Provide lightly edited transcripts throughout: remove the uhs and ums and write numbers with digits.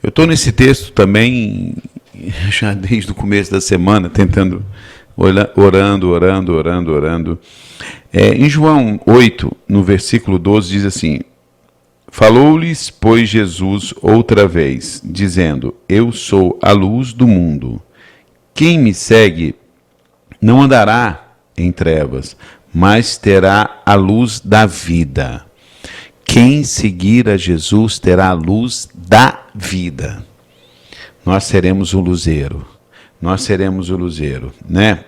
Eu estou nesse texto também, já desde o começo da semana, tentando, orando. Em João 8, no versículo 12, diz assim: falou-lhes, pois, Jesus outra vez, dizendo: eu sou a luz do mundo. Quem me segue não andará em trevas, mas terá a luz da vida. Quem seguir a Jesus terá a luz da vida. Nós seremos o luzeiro. Né?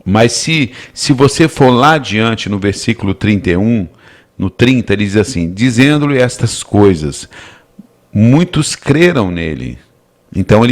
Mas se você for lá adiante no versículo 31, no 30, ele diz assim: dizendo-lhe estas coisas, muitos creram nele. Então,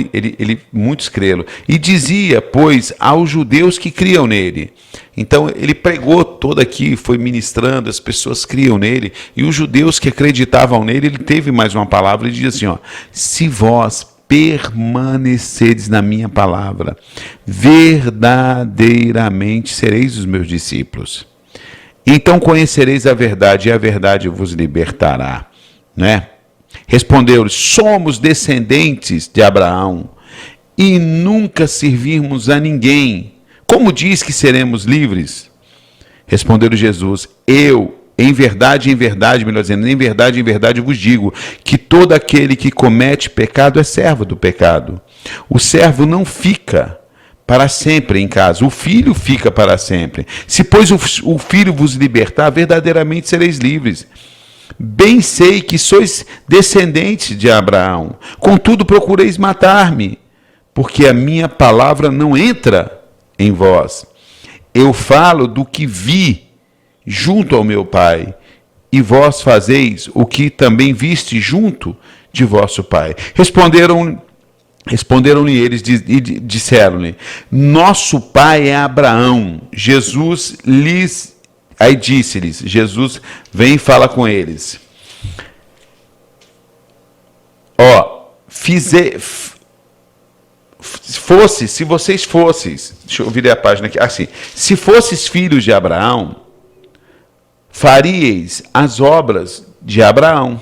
muitos creram. E dizia, pois, aos judeus que criam nele. Então, ele pregou todo aqui, foi ministrando, as pessoas criam nele. E os judeus que acreditavam nele, ele teve mais uma palavra, ele diz assim, ó: se vós permanecedes na minha palavra, verdadeiramente sereis os meus discípulos. Então conhecereis a verdade, e a verdade vos libertará. Né? Respondeu-lhes: somos descendentes de Abraão e nunca servimos a ninguém. Como diz que seremos livres? Respondeu Jesus: em verdade, melhor dizendo, em verdade vos digo, que todo aquele que comete pecado é servo do pecado. O servo não fica para sempre em casa, o filho fica para sempre. Se, pois, o filho vos libertar, verdadeiramente sereis livres. Bem sei que sois descendentes de Abraão, contudo procureis matar-me, porque a minha palavra não entra em vós. Eu falo do que vi junto ao meu Pai, e vós fazeis o que também viste junto de vosso Pai. Responderam-lhe eles e disseram-lhe: nosso pai é Abraão. Aí disse-lhes, Jesus vem e fala com eles: se vocês fossem, deixa eu virar a página aqui, assim, se fosseis filhos de Abraão, faríeis as obras de Abraão.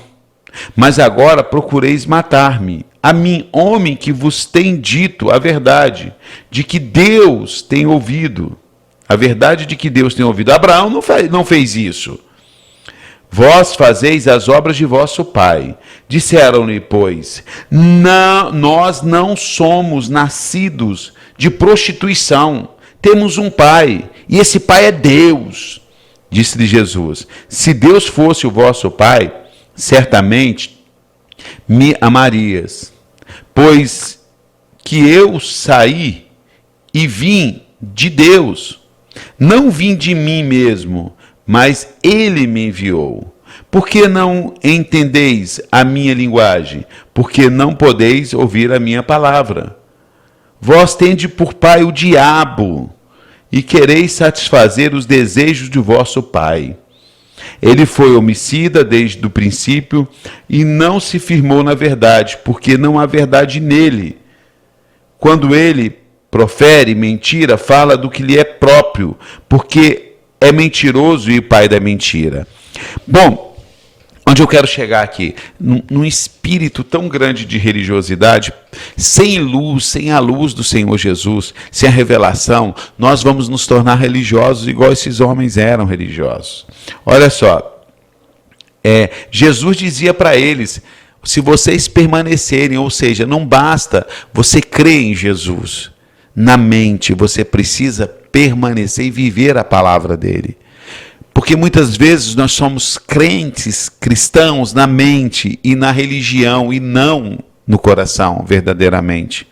Mas agora procureis matar-me, a mim, homem que vos tem dito a verdade, de que Deus tem ouvido. A verdade de que Deus tem ouvido. Abraão não fez isso. Vós fazeis as obras de vosso pai. Disseram-lhe, pois, nós não somos nascidos de prostituição. Temos um pai, e esse pai é Deus. Disse-lhe Jesus: se Deus fosse o vosso pai, certamente me amarias, pois que eu saí e vim de Deus. Não vim de mim mesmo, mas ele me enviou. Por que não entendeis a minha linguagem? Porque não podeis ouvir a minha palavra. Vós tendes por pai o diabo, e quereis satisfazer os desejos de vosso pai. Ele foi homicida desde o princípio e não se firmou na verdade, porque não há verdade nele. Quando ele profere mentira, fala do que lhe é próprio, porque é mentiroso e pai da mentira. Bom, onde eu quero chegar aqui? Num espírito tão grande de religiosidade, sem luz, sem a luz do Senhor Jesus, sem a revelação, nós vamos nos tornar religiosos igual esses homens eram religiosos. Olha só, Jesus dizia para eles: se vocês permanecerem, ou seja, não basta você crer em Jesus na mente, você precisa permanecer e viver a palavra dele. Porque muitas vezes nós somos crentes, cristãos na mente e na religião e não no coração, verdadeiramente.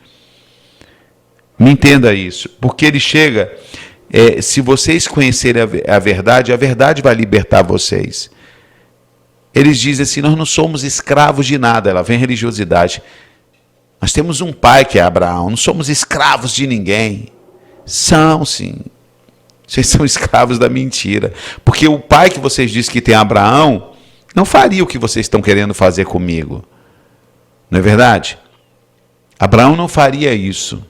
Me entenda isso, porque ele chega, se vocês conhecerem a verdade vai libertar vocês. Eles dizem assim: nós não somos escravos de nada. Ela vem a religiosidade. Nós temos um pai que é Abraão, não somos escravos de ninguém. São, sim. Vocês são escravos da mentira. Porque o pai que vocês dizem que tem Abraão não faria o que vocês estão querendo fazer comigo. Não é verdade? Abraão não faria isso.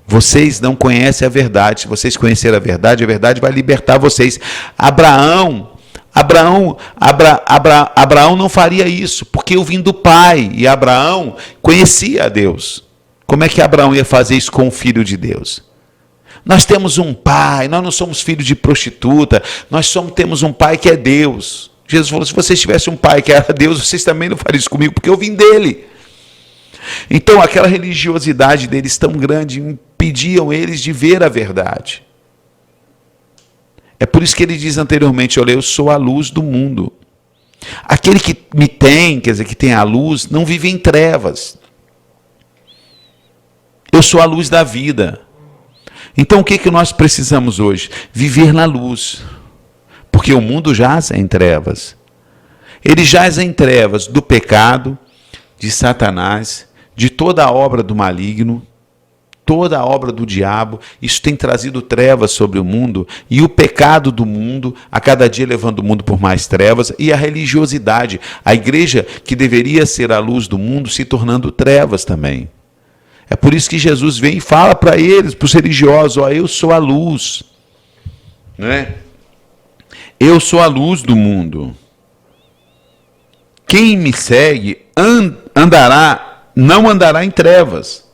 Vocês não conhecem a verdade. Se vocês conhecerem a verdade vai libertar vocês. Abraão Abraão não faria isso, porque eu vim do pai, e Abraão conhecia a Deus. Como é que Abraão ia fazer isso com o filho de Deus? Nós temos um pai, nós não somos filhos de prostituta, temos um pai que é Deus. Jesus falou, se vocês tivessem um pai que era Deus, vocês também não fariam isso comigo, porque eu vim dele. Então aquela religiosidade deles tão grande impediam eles de ver a verdade. É por isso que ele diz anteriormente, olha, eu sou a luz do mundo. Aquele que me tem, quer dizer, que tem a luz, não vive em trevas. Eu sou a luz da vida. Então o que nós precisamos hoje? Viver na luz. Porque o mundo jaz em trevas. Ele jaz em trevas do pecado, de Satanás, de toda a obra do maligno, toda a obra do diabo. Isso tem trazido trevas sobre o mundo, e o pecado do mundo, a cada dia levando o mundo por mais trevas, e a religiosidade, a igreja que deveria ser a luz do mundo, se tornando trevas também. É por isso que Jesus vem e fala para eles, para os religiosos, ó, eu sou a luz, né? Eu sou a luz do mundo. Quem me segue não andará em trevas,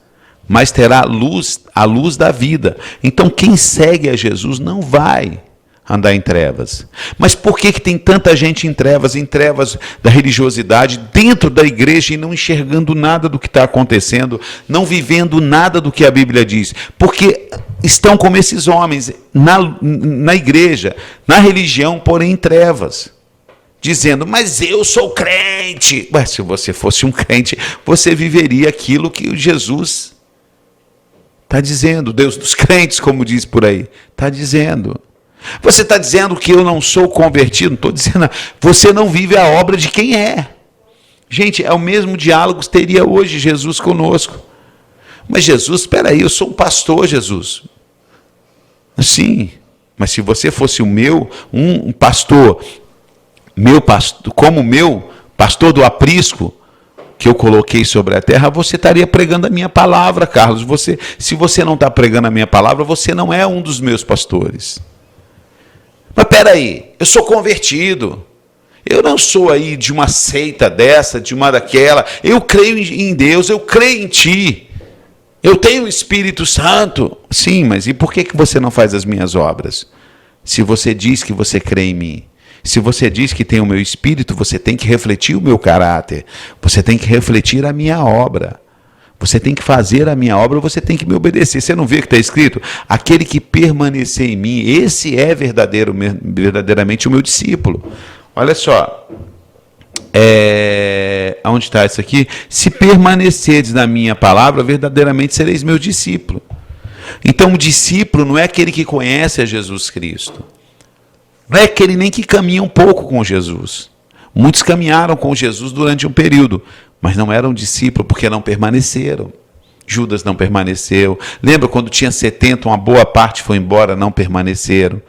mas terá luz, a luz da vida. Então quem segue a Jesus não vai andar em trevas. Mas por que tem tanta gente em trevas da religiosidade, dentro da igreja, e não enxergando nada do que está acontecendo, não vivendo nada do que a Bíblia diz? Porque estão como esses homens, na igreja, na religião, porém em trevas. Dizendo, mas eu sou crente. Mas se você fosse um crente, você viveria aquilo que Jesus está dizendo. Deus dos crentes, como diz por aí, está dizendo. Você está dizendo que eu não sou convertido? Não estou dizendo. Você não vive a obra de quem é. Gente, é o mesmo diálogo que teria hoje Jesus conosco. Mas Jesus, espera aí, eu sou um pastor, Jesus. Sim, mas se você fosse um pastor, como meu pastor do aprisco, que eu coloquei sobre a terra, você estaria pregando a minha palavra, Carlos. Se você não está pregando a minha palavra, você não é um dos meus pastores. Mas peraí, eu sou convertido. Eu não sou aí de uma seita dessa, de uma daquela. Eu creio em Deus, eu creio em ti. Eu tenho o Espírito Santo. Sim, mas e por que você não faz as minhas obras? Se você diz que você crê em mim. Se você diz que tem o meu Espírito, você tem que refletir o meu caráter. Você tem que refletir a minha obra. Você tem que fazer a minha obra, você tem que me obedecer. Você não vê que está escrito? Aquele que permanecer em mim, esse é verdadeiramente o meu discípulo. Olha só. Onde está isso aqui? Se permanecerdes na minha palavra, verdadeiramente sereis meu discípulo. Então o discípulo não é aquele que conhece a Jesus Cristo. Não é aquele nem que caminha um pouco com Jesus. Muitos caminharam com Jesus durante um período, mas não eram discípulos porque não permaneceram. Judas não permaneceu. Lembra quando tinha 70, uma boa parte foi embora, não permaneceram.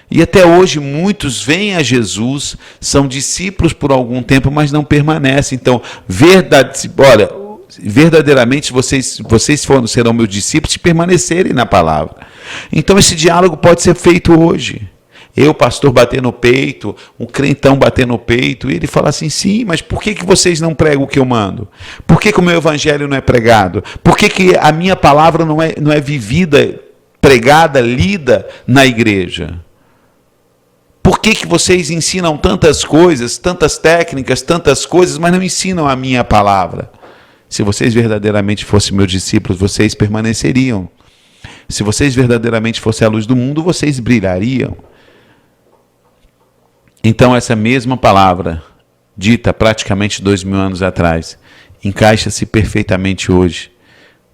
E até hoje muitos vêm a Jesus, são discípulos por algum tempo, mas não permanecem. Então, verdadeiramente vocês serão meus discípulos se permanecerem na palavra. Então esse diálogo pode ser feito hoje. Eu, pastor, bater no peito, um crentão bater no peito, e ele fala assim, sim, mas por que vocês não pregam o que eu mando? Por que o meu evangelho não é pregado? Por que a minha palavra não é vivida, pregada, lida na igreja? Por que vocês ensinam tantas coisas, tantas técnicas, tantas coisas, mas não ensinam a minha palavra? Se vocês verdadeiramente fossem meus discípulos, vocês permaneceriam. Se vocês verdadeiramente fossem a luz do mundo, vocês brilhariam. Então essa mesma palavra, dita praticamente 2000 anos atrás, encaixa-se perfeitamente hoje,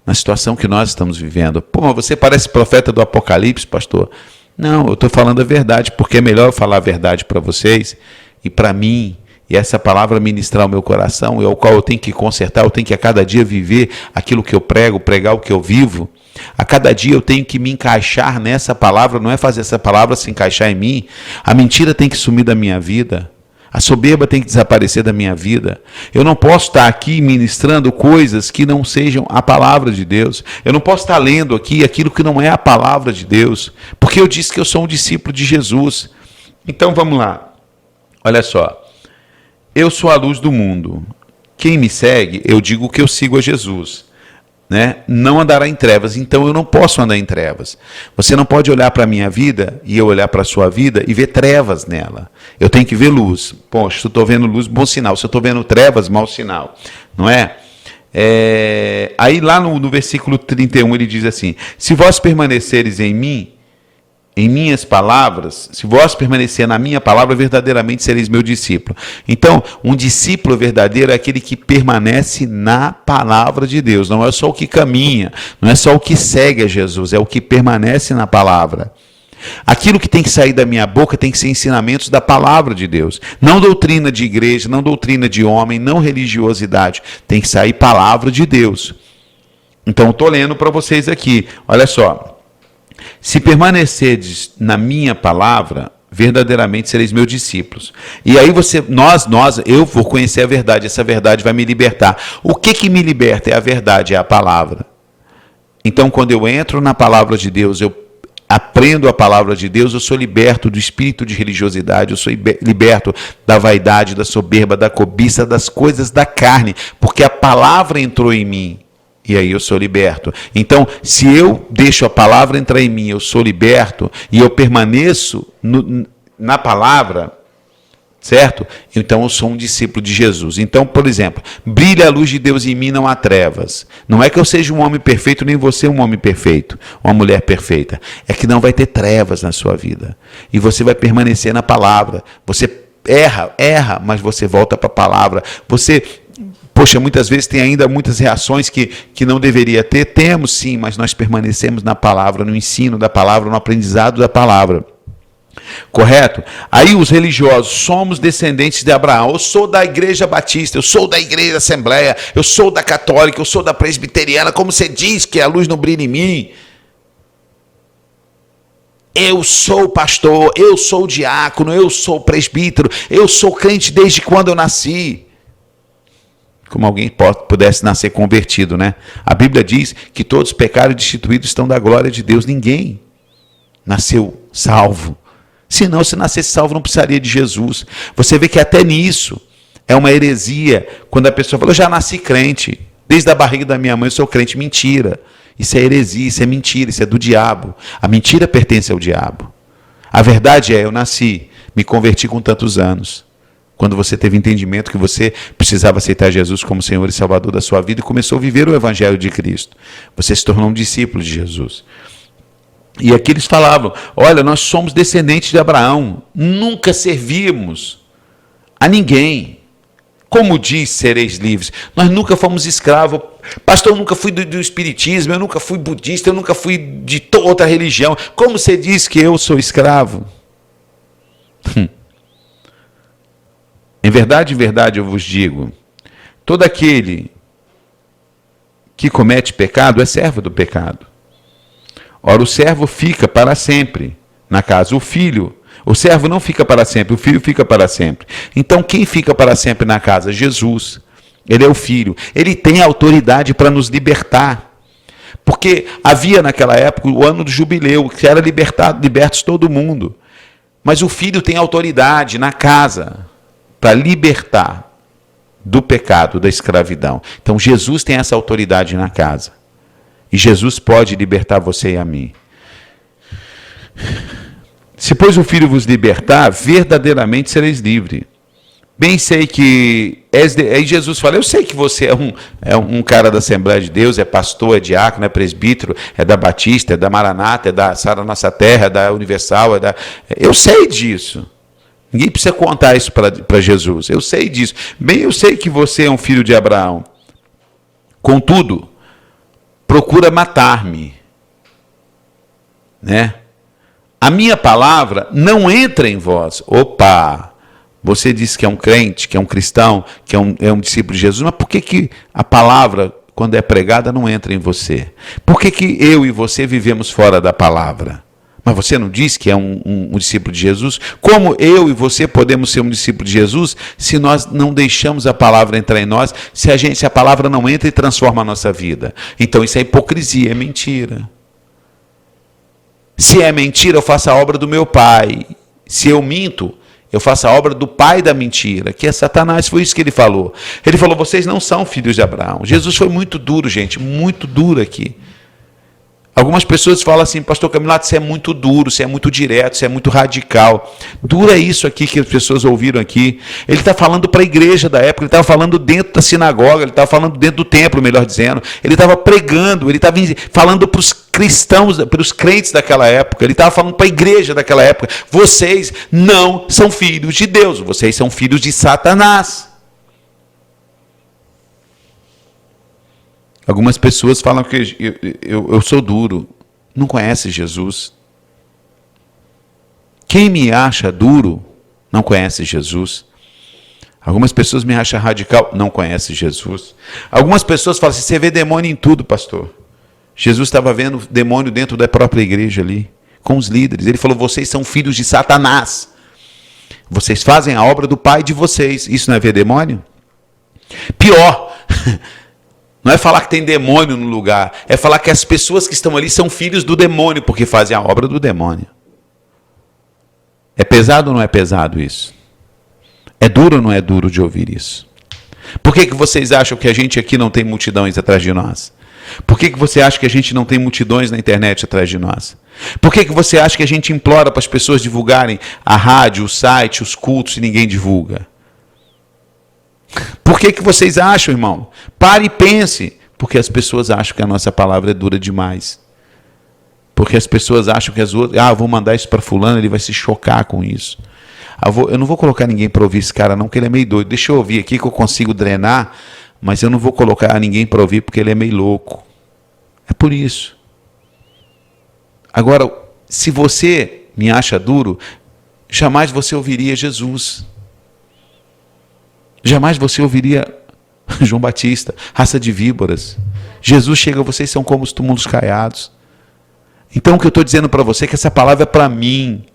na situação que nós estamos vivendo. Pô, mas você parece profeta do Apocalipse, pastor. Não, eu estou falando a verdade, porque é melhor eu falar a verdade para vocês e para mim, e essa palavra ministrar o meu coração, e ao qual eu tenho que consertar, eu tenho que a cada dia viver aquilo que eu prego, pregar o que eu vivo. A cada dia eu tenho que me encaixar nessa palavra, não é fazer essa palavra se encaixar em mim. A mentira tem que sumir da minha vida. A soberba tem que desaparecer da minha vida. Eu não posso estar aqui ministrando coisas que não sejam a palavra de Deus. Eu não posso estar lendo aqui aquilo que não é a palavra de Deus, porque eu disse que eu sou um discípulo de Jesus. Então vamos lá. Olha só, eu sou a luz do mundo. Quem me segue, eu digo que eu sigo a Jesus. Né? Não andará em trevas, então eu não posso andar em trevas. Você não pode olhar para a minha vida e eu olhar para a sua vida e ver trevas nela. Eu tenho que ver luz. Poxa, se eu estou vendo luz, bom sinal. Se eu estou vendo trevas, mau sinal. Não é? Aí lá no versículo 31 ele diz assim: se vós permaneceres em mim, em minhas palavras, se vós permanecer na minha palavra, verdadeiramente sereis meu discípulo. Então, um discípulo verdadeiro é aquele que permanece na palavra de Deus. Não é só o que caminha, não é só o que segue a Jesus, é o que permanece na palavra. Aquilo que tem que sair da minha boca tem que ser ensinamentos da palavra de Deus. Não doutrina de igreja, não doutrina de homem, não religiosidade. Tem que sair palavra de Deus. Então, eu estou lendo para vocês aqui. Olha só. Se permanecerdes na minha palavra, verdadeiramente sereis meus discípulos. E aí eu vou conhecer a verdade, essa verdade vai me libertar. O que me liberta? É a verdade, é a palavra. Então, quando eu entro na palavra de Deus, eu aprendo a palavra de Deus, eu sou liberto do espírito de religiosidade, eu sou liberto da vaidade, da soberba, da cobiça, das coisas da carne, porque a palavra entrou em mim. E aí eu sou liberto. Então, se eu deixo a palavra entrar em mim, eu sou liberto, e eu permaneço na palavra, certo? Então eu sou um discípulo de Jesus. Então, por exemplo, brilha a luz de Deus em mim, não há trevas. Não é que eu seja um homem perfeito, nem você um homem perfeito, uma mulher perfeita. É que não vai ter trevas na sua vida. E você vai permanecer na palavra. Você erra, mas você volta para a palavra. Poxa, muitas vezes tem ainda muitas reações que não deveria ter. Temos sim, mas nós permanecemos na palavra, no ensino da palavra, no aprendizado da palavra. Correto? Aí os religiosos, somos descendentes de Abraão. Eu sou da igreja batista, eu sou da igreja assembleia, eu sou da católica, eu sou da presbiteriana. Como você diz que a luz não brilha em mim? Eu sou pastor, eu sou diácono, eu sou presbítero, eu sou crente desde quando eu nasci. Como alguém pudesse nascer convertido, né? A Bíblia diz que todos os pecados destituídos estão da glória de Deus. Ninguém nasceu salvo. Senão, se nascesse salvo, não precisaria de Jesus. Você vê que até nisso é uma heresia. Quando a pessoa fala, eu já nasci crente. Desde a barriga da minha mãe eu sou crente. Mentira. Isso é heresia, isso é mentira, isso é do diabo. A mentira pertence ao diabo. A verdade é, eu nasci, me converti com tantos anos. Quando você teve entendimento que você precisava aceitar Jesus como Senhor e Salvador da sua vida e começou a viver o Evangelho de Cristo. Você se tornou um discípulo de Jesus. E aqui eles falavam, olha, nós somos descendentes de Abraão, nunca servimos a ninguém. Como diz, sereis livres. Nós nunca fomos escravos. Pastor, eu nunca fui do espiritismo, eu nunca fui budista, eu nunca fui de outra religião. Como você diz que eu sou escravo? Em verdade eu vos digo, todo aquele que comete pecado é servo do pecado. Ora, o servo fica para sempre na casa. O servo não fica para sempre, o filho fica para sempre. Então, quem fica para sempre na casa? Jesus. Ele é o filho. Ele tem autoridade para nos libertar. Porque havia naquela época o ano do jubileu, que era libertos todo mundo. Mas o filho tem autoridade na casa para libertar do pecado, da escravidão. Então, Jesus tem essa autoridade na casa. E Jesus pode libertar você e a mim. Se, pois, o Filho vos libertar, verdadeiramente sereis livres. Bem sei que... Aí Jesus fala, eu sei que você é um cara da Assembleia de Deus, é pastor, é diácono, é presbítero, é da Batista, é da Maranata, é da Sara Nossa Terra, é da Universal, eu sei disso. Ninguém precisa contar isso para Jesus. Eu sei disso. Bem, eu sei que você é um filho de Abraão. Contudo, procura matar-me. Né? A minha palavra não entra em vós. Opa! Você disse que é um crente, que é um cristão, que é um discípulo de Jesus, mas por que a palavra, quando é pregada, não entra em você? Por que eu e você vivemos fora da palavra? Mas você não disse que é um discípulo de Jesus? Como eu e você podemos ser um discípulo de Jesus se nós não deixamos a palavra entrar em nós, se a palavra não entra e transforma a nossa vida? Então isso é hipocrisia, é mentira. Se é mentira, eu faço a obra do meu Pai. Se eu minto, Eu faço a obra do pai da mentira, que é Satanás. Foi isso que ele falou. Ele falou, vocês não são filhos de Abraão. Jesus foi muito duro, gente, muito duro aqui. Algumas pessoas falam assim, pastor Camilato, você é muito duro, você é muito direto, você é muito radical. Duro é isso aqui que as pessoas ouviram aqui. Ele está falando para a igreja da época, ele estava falando dentro da sinagoga, ele estava falando dentro do templo, melhor dizendo. Ele estava pregando, ele estava falando para os cristãos, para os crentes daquela época. Ele estava falando para a igreja daquela época. Vocês não são filhos de Deus, vocês são filhos de Satanás. Algumas pessoas falam que eu sou duro, não conhece Jesus. Quem me acha duro não conhece Jesus. Algumas pessoas me acham radical, não conhece Jesus. Algumas pessoas falam assim, você vê demônio em tudo, pastor. Jesus estava vendo demônio dentro da própria igreja ali, com os líderes. Ele falou, vocês são filhos de Satanás. Vocês fazem a obra do pai de vocês. Isso não é ver demônio? Pior. Não é falar que tem demônio no lugar, é falar que as pessoas que estão ali são filhos do demônio, porque fazem a obra do demônio. É pesado ou não é pesado isso? É duro ou não é duro de ouvir isso? Por que vocês acham que a gente aqui não tem multidões atrás de nós? Por que você acha que a gente não tem multidões na internet atrás de nós? Por que você acha que a gente implora para as pessoas divulgarem a rádio, o site, os cultos e ninguém divulga? Por que vocês acham, irmão? Pare e pense. Porque as pessoas acham que a nossa palavra é dura demais. Porque as pessoas acham que as outras... eu vou mandar isso para fulano, ele vai se chocar com isso. Eu não vou colocar ninguém para ouvir esse cara não, porque ele é meio doido. Deixa eu ouvir aqui que eu consigo drenar, mas eu não vou colocar ninguém para ouvir porque ele é meio louco. É por isso. Agora, se você me acha duro, jamais você ouviria Jesus. Jamais você ouviria João Batista, raça de víboras. Jesus chega, vocês são como os túmulos caiados. Então o que eu estou dizendo para você é que essa palavra é para mim.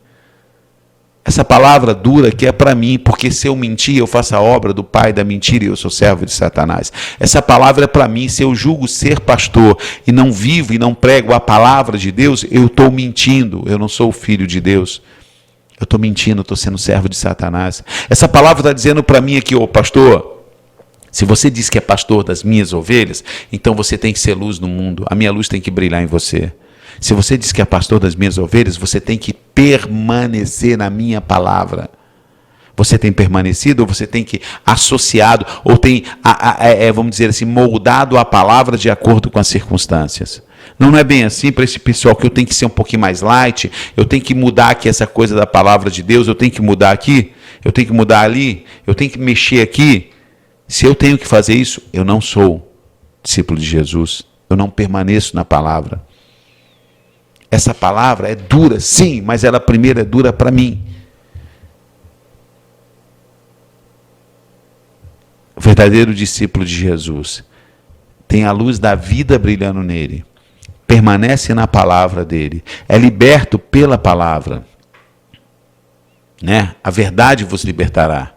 Essa palavra dura aqui é para mim, porque se eu mentir, eu faço a obra do pai da mentira e eu sou servo de Satanás. Essa palavra é para mim. Se eu julgo ser pastor e não vivo e não prego a palavra de Deus, eu estou mentindo, eu não sou o filho de Deus. Eu estou mentindo, estou sendo servo de Satanás. Essa palavra está dizendo para mim aqui, pastor, se você diz que é pastor das minhas ovelhas, então você tem que ser luz no mundo. A minha luz tem que brilhar em você. Se você diz que é pastor das minhas ovelhas, você tem que permanecer na minha palavra. Você tem permanecido ou você tem que associado, ou tem, vamos dizer assim, moldado a palavra de acordo com as circunstâncias. Não é bem assim para esse pessoal que eu tenho que ser um pouquinho mais light, eu tenho que mudar aqui essa coisa da palavra de Deus, eu tenho que mudar aqui, eu tenho que mudar ali, eu tenho que mexer aqui. Se eu tenho que fazer isso, eu não sou discípulo de Jesus, eu não permaneço na palavra. Essa palavra é dura, sim, mas ela primeiro é dura para mim. O verdadeiro discípulo de Jesus tem a luz da vida brilhando nele. Permanece na palavra dele, é liberto pela palavra, né? A verdade vos libertará.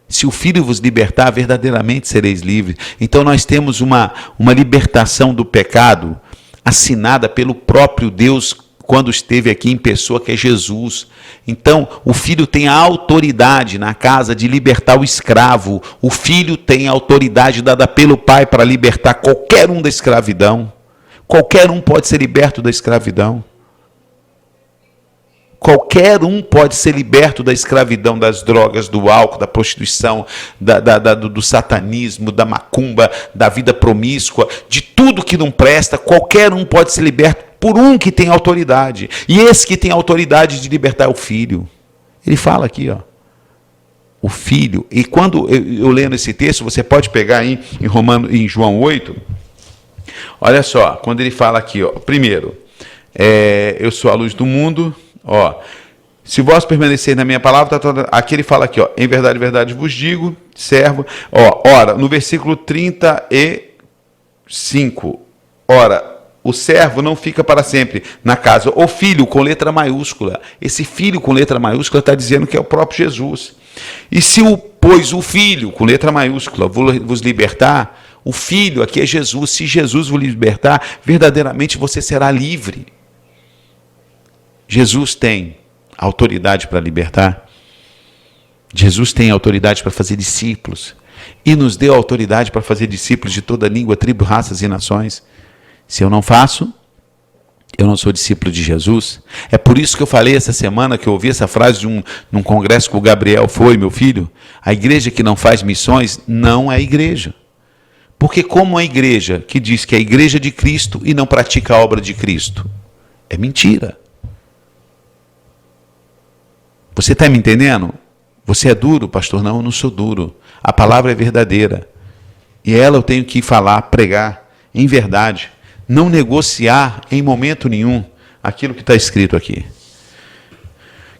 Se o Filho vos libertar, verdadeiramente sereis livres. Então nós temos uma libertação do pecado assinada pelo próprio Deus quando esteve aqui em pessoa, que é Jesus. Então, o Filho tem a autoridade na casa de libertar o escravo. O Filho tem a autoridade dada pelo Pai para libertar qualquer um da escravidão. Qualquer um pode ser liberto da escravidão. Qualquer um pode ser liberto da escravidão, das drogas, do álcool, da prostituição, do satanismo, da macumba, da vida promíscua, de tudo que não presta. Qualquer um pode ser liberto por um que tem autoridade. E esse que tem autoridade de libertar é o Filho. Ele fala aqui, o Filho. E quando eu lendo esse texto, você pode pegar em João 8, olha só, quando ele fala aqui, primeiro, eu sou a luz do mundo, se vós permanecer na minha palavra, aqui ele fala aqui, em verdade, verdade vos digo, servo, ora, no versículo 35, ora, o servo não fica para sempre na casa, o filho com letra maiúscula, esse filho com letra maiúscula está dizendo que é o próprio Jesus, e se pois o filho com letra maiúscula vos libertar, o filho aqui é Jesus, se Jesus vos libertar, verdadeiramente você será livre. Jesus tem autoridade para libertar. Jesus tem autoridade para fazer discípulos e nos deu autoridade para fazer discípulos de toda língua, tribo, raças e nações. Se eu não faço, eu não sou discípulo de Jesus. É por isso que eu falei essa semana, que eu ouvi essa frase num congresso que o Gabriel foi, meu filho. A igreja que não faz missões não é igreja. Porque como a igreja que diz que é a igreja de Cristo e não pratica a obra de Cristo? É mentira. Você está me entendendo? Você é duro, pastor? Não, eu não sou duro. A palavra é verdadeira. E ela eu tenho que falar, pregar em verdade. Não negociar em momento nenhum aquilo que está escrito aqui.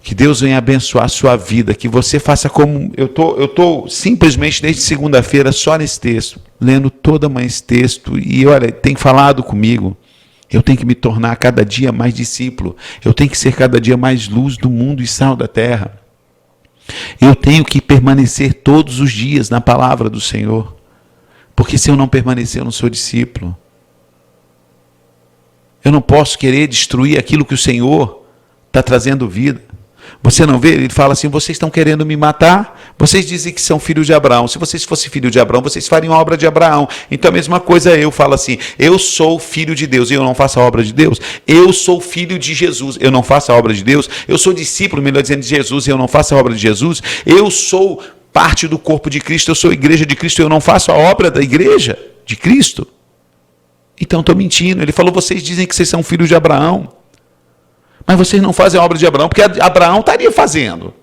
Que Deus venha abençoar a sua vida, que você faça como... Eu tô simplesmente desde segunda-feira só nesse texto, lendo toda manhã esse texto, e olha, tem falado comigo. Eu tenho que me tornar cada dia mais discípulo. Eu tenho que ser cada dia mais luz do mundo e sal da terra. Eu tenho que permanecer todos os dias na palavra do Senhor. Porque se eu não permanecer, eu não sou discípulo. Eu não posso querer destruir aquilo que o Senhor está trazendo vida. Você não vê? Ele fala assim, vocês estão querendo me matar? Vocês dizem que são filhos de Abraão. Se vocês fossem filhos de Abraão, vocês fariam a obra de Abraão. Então a mesma coisa eu falo assim, eu sou filho de Deus e eu não faço a obra de Deus. Eu sou filho de Jesus, eu não faço a obra de Deus. Eu sou discípulo, melhor dizendo, de Jesus e eu não faço a obra de Jesus. Eu sou parte do corpo de Cristo, eu sou igreja de Cristo e eu não faço a obra da igreja de Cristo. Então estou mentindo. Ele falou, vocês dizem que vocês são filhos de Abraão. Mas vocês não fazem a obra de Abraão, porque Abraão estaria fazendo.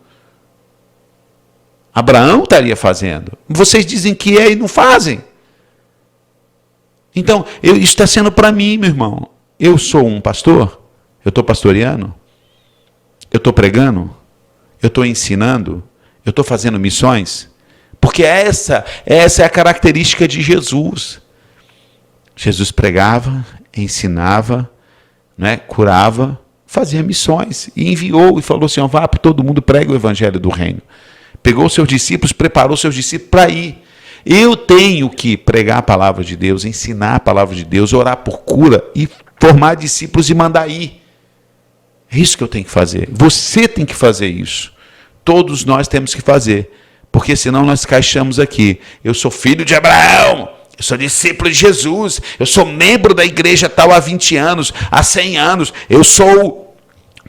Abraão estaria fazendo. Vocês dizem que é e não fazem. Então, isso está sendo para mim, meu irmão. Eu sou um pastor, eu estou pastoreando, eu estou pregando, eu estou ensinando, eu estou fazendo missões, porque essa é a característica de Jesus. Jesus pregava, ensinava, né, curava, fazia missões e enviou e falou assim, ó, vá para todo mundo, prega o evangelho do reino. Pegou os seus discípulos, preparou os seus discípulos para ir. Eu tenho que pregar a palavra de Deus, ensinar a palavra de Deus, orar por cura e formar discípulos e mandar ir. É isso que eu tenho que fazer. Você tem que fazer isso. Todos nós temos que fazer, porque senão nós caixamos aqui. Eu sou filho de Abraão. Eu sou discípulo de Jesus, eu sou membro da igreja tal há 20 anos, há 100 anos, eu sou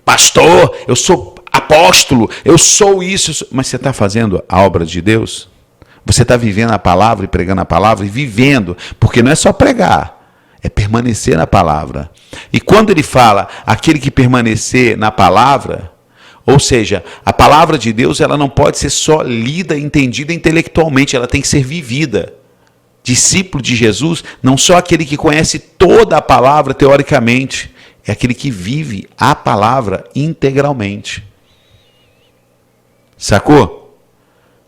pastor, eu sou apóstolo, eu sou isso. Mas você está fazendo a obra de Deus? Você está vivendo a palavra e pregando a palavra e vivendo, porque não é só pregar, é permanecer na palavra. E quando ele fala, aquele que permanecer na palavra, ou seja, a palavra de Deus ela não pode ser só lida e entendida intelectualmente, ela tem que ser vivida. Discípulo de Jesus, não só aquele que conhece toda a palavra teoricamente, é aquele que vive a palavra integralmente. Sacou?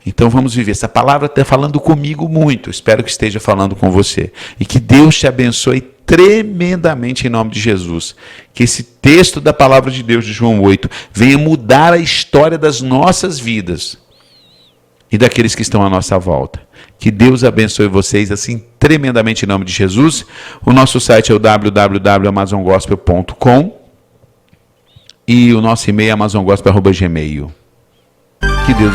Então vamos viver. Essa palavra está falando comigo muito, espero que esteja falando com você. E que Deus te abençoe tremendamente em nome de Jesus. Que esse texto da palavra de Deus de João 8 venha mudar a história das nossas vidas e daqueles que estão à nossa volta. Que Deus abençoe vocês assim tremendamente em nome de Jesus. O nosso site é o www.amazongospel.com e o nosso e-mail é amazongospel@gmail. Que Deus